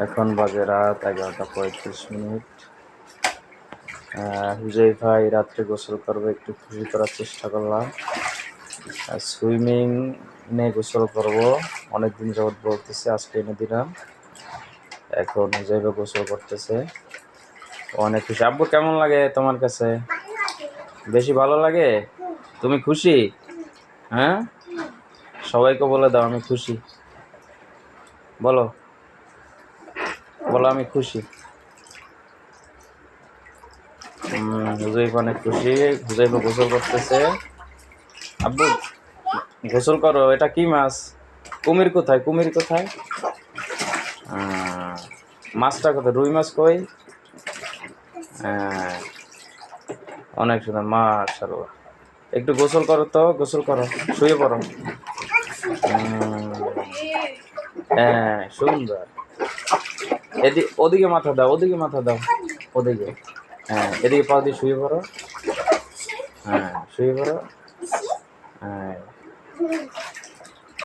এখন বাজে রাত 11:35। হুজাইফাই রাত্রে গোসল করবে, একটু খুশি করার চেষ্টা করলাম। সুইমিং নিয়ে গোসল করব, অনেকদিন যাবৎ বলতেছে, আজকে এনে দিলাম। এখন হুজাইফা গোসল করতেছে, অনেক খুশি। আব্বু কেমন লাগে তোমার কাছে? বেশি ভালো লাগে? তুমি খুশি? হ্যাঁ, সবাইকে বলে দাও আমি খুশি। বলো বলো আমি খুশি। হুজাইফা অনেক খুশি। হুজাইফা গোসল করতেছে। আব্বু গোসল করো। এটা কি মাছ? কুমির কোথায়? কুমির কোথায়? মাছটা কোথায়? রুই মাছ কই? হ্যাঁ, অনেক সুন্দর মাশাআল্লাহ। একটু গোসল করো তো, গোসল করো, শুয়ে পড়ো। হ্যাঁ, সুন্দর। ওদিকে মাথা দাও, ওদিকে মাথা দাও, ওদিকে। হ্যাঁ, এদিকে পা দিয়ে শুয়ে পড়ো। হ্যাঁ, শুয়ে পড়ো। হ্যাঁ,